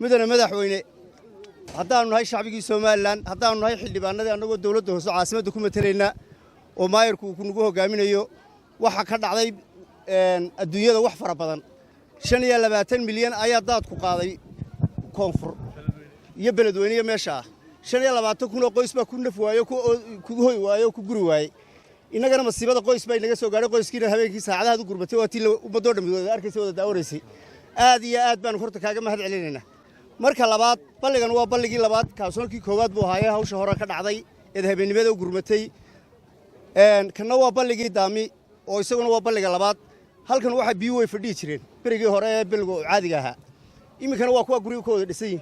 مدن مدحوينه haddaanu nahay shacbigii Soomaaliland haddaanu nahay xildhibaanadii anagoo dawladda hoose caasimada ku matalayna oo maayirku ku nagu hogaaminayo waxa ka dhacday adduunyada wax fara badan 25 milyan ayaa daad ku qaaday koonfur iyo beledweynaha meesha 25 kun oo qoys baa ku naf waayo ku hoy waayo ku guri waayay inagana masiibada qoys baa inaga soo gaaray qoyskiina habeenkii saacadaha u gurbatay waa tii ummadoo dhamid arkaysa wada daawareysay aad iyo aad baan horta kaaga mahad celinayna marka labaad balligan waa balligii labaad kaasoonkii koowaad buu haayay hawsha hore ka dhacday ee habeenimada u gurmatay kana waa balligii daami oo isaguna waa balliga labaad halkan waxa biyo way fadhii jireen berigii hore ee bilgu caadiga ahaa iminkana waa kuwa gurigooda dhisay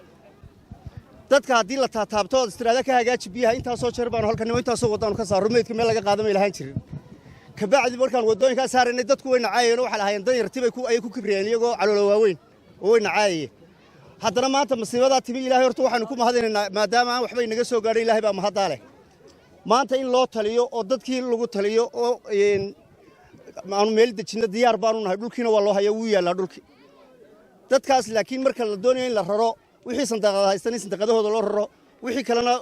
dadka hadii la taabto istiraada ka hagaaji biyaha inta soo jeer baan halkan inta soo wadaan ka saaro meedka meel laga qaadamay lahaan jirin ka bacdi markaan wadooyinka saaranay dadku way nacaayeen waxa la hayeen dan yartibay ay ku kibriyeen iyagoo caloolo waaweyn oo way nacaayeen haddana maanta masiibada timi ilaahay horta waxaanu ku mahadinaynaa maadaama aan waxba inaga soo gaarin ilaahay baa mahad leh maanta in loo taliyo oo dadkii lagu taliyo oo aanu meel dejino diyaar baanu nahay dhulkiina waa loo hayaa wuu yaalaa dhulki dadkaas laakiin marka la doonayo in la raro wixii sandaaqada haystaan sandaaqadahooda loo raro wixii kalena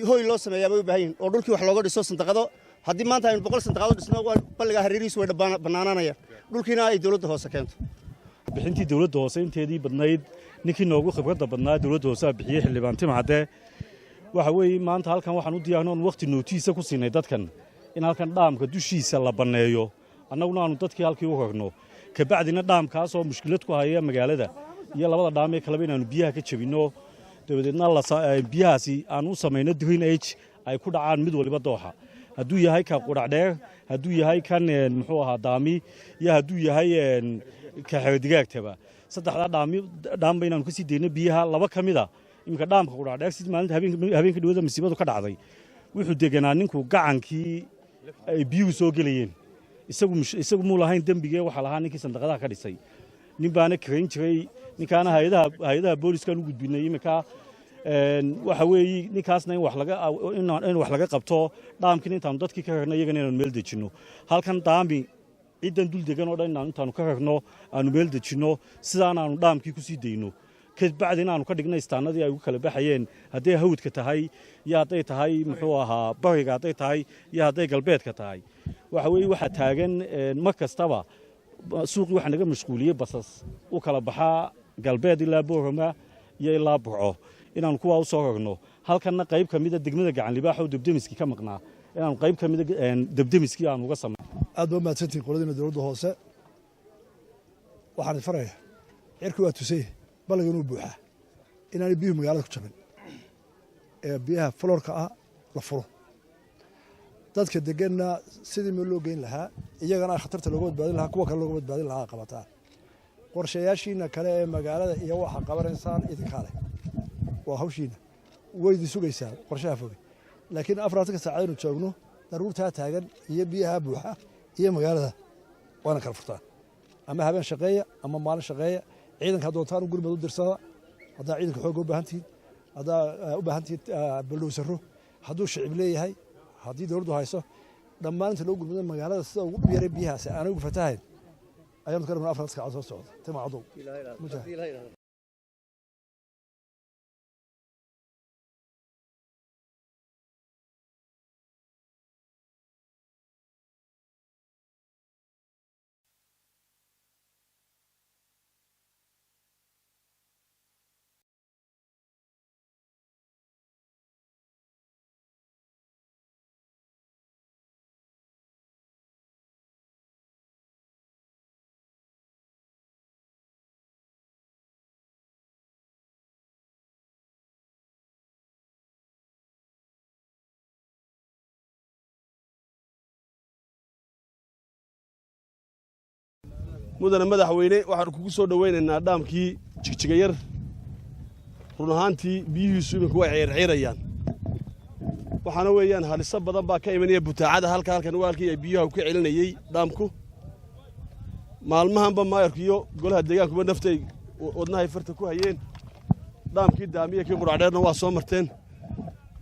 hooy loo sameeyaa bay u baahan oo dhulkii wax looga dhiso sandaaqado haddii maanta aynu 100 sandaaqado dhisno waa balliga hareerihiisu way banaananayaan dhulkiina ay dawladda hoose keento bixintii dawladda hoose inteedii badnayd ninkii noogu khibradda badnaa dawladda hoose bixiyay xildhibaan Timcade waxa weeye maanta halkan waxaan u diyaarnaa waqti nootiisa ku siinay dadkan in halkan dhaamka dushiisa la baneeyo annaguna aanu dadkii halkii u ragno ka bacdina dhaamkaas oo mushkilad ku haya magaalada iyo labada dhaam ee kala inaanu biyaha ka jabino dabadeedna biyahaasi aan u sameeyno drainage ay ku dhacaan mid waliba dooxa hadduu yahay ka qudhacdheer hadduu yahay kan muxuu ahaa daami iyo hadduu yahay ka xeedigaagtaba saddexda dhaam baynaanu ka sii deynay biyaha laba kamida imka dhaamka qudhacdheer si maalinta habeenka dhawada masiibadu ka dhacday wuxuu deganaa ninku gacankii ay biyuhu soo gelayeen isagu muu lahayn dembigee waxa lahaa ninkii sandaqadaha ka dhisay nin baana kareyn jiray ninkaana hay'adaha booliiskan u gudbinay imika waxa weeye ninkaasna in wax laga qabto dhaamkiina intaanu dadkii ka ragno iyagana inaanu meel dejinno halkan daami ciidan dul degan oo dhan intaanu ka ragno aanu meel dejinno sidaan aanu dhaamkii ku sii deyno ka bacdina aanu ka dhignay istaanadii ay ugu kala baxayeen hadday hawdka tahay iyo hadday tahay muxuu ahaa bariga hadday tahay iyo hadday galbeedka tahay waxa weeye waxa taagan mar kastaba suuqii waxa naga mashquuliyay basas u kala baxaa galbeed ilaa Boorama iyo ilaa Burco inaanu kuwa u soo ragno halkanna qayb kamida degmada gacan libaax oo debdemiski ka maqnaa inaanu qayb kamida debdemiski aan uga sameeyay aad baa maadsantiin qoladina dawladda hoose waxaan farayaa cirku waa tusay balliga inuu buuxa inaan biyo magaalada ku jabin ee biyaha florka ah la furo dadka deganna sidii meel loo geyn lahaa iyagana khatarta looga badbaadin lahaa kuwa kale looga badbaadin lahaa qabataa qorshayaashiina kale ee magaalada iyo waxa qabanaysaan idinka leh waa hawshiina waydi sugaysaa qorshaha fog laakiin 4 saacadood inuu joogno daruurta taagan iyo biyaha buuxa iyo magaalada waana kala furtaan ama habeen shaqeeya ama maalin shaqeeya ciidanka doontaan u gurmad u dirsada hadaa ciidanka xoog u baahantiin hadaa u baahantiin buldoosaro haduu shicib leeyahay hadii dawladdu hayso dhammaan inta loo gurmado magaalada sida ugu dhiiray biyahaas aan ugu fatahayn ayaan ka rabnaa 4 saacadood soo socda Timcado mudana madaxweyne waxaan kugu soo dhaweynaynaa dhaamkii jigjigayar run ahaantii biyihiisu iminku way ciirciirayaan waxaana weeyaan haliso badan baa ka imanaya butaacada halkan waalkii ay biyaha ku celinayay dhaamku maalmahanba maayarku iyo golaha deegaankuba naftay wadnahay farta ku hayeen dhaamkii daamiye kii quracdheerna waa soo marteen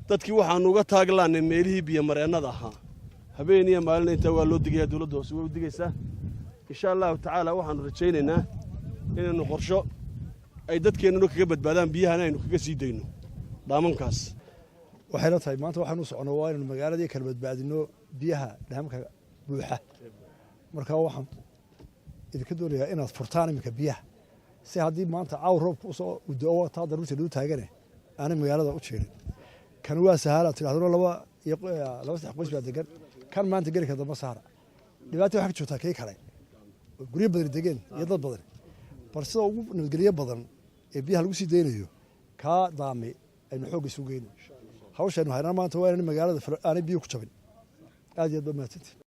dadkii waxaanu uga taaglaanay meelihii biyo mareennada ahaa habeen iyo maalin inta waa loo digayaa dawladda hoose way u digaysaa إن شاء الله تعالى وحن رجينا إنه قرشة ay dadkeennuna kaga badbaadaan biyahana aynu kaga sii dayno dhaamankaas. waxay la tahay maanta waxaanu soconaa waa inaynu magaaladii kala badbaadino biyaha dhaamka buuxa markaa waxaan idinka doonayaa inaad furtaan iminka biyaha si haddii maanta caaw roobka usoo udoo taa daruurta lagu taagane aanay magaalada u jeerin kan waa sahala tidhahdoo laba saddex qoys baa degan kan maanta geli ka damba saara dhibaato waxaa ka joogtaa kii kale guryo badan degeen iyo dad badan bal sida ugu nabadgelyo badan ee biyaha lagu sii daynayo kaa daame aynu xoogga isu geyno hawshaanu haynaa maanta waa inaan magaalada aanay biyo ku jabin aad iyo aad baa mahadsantihiin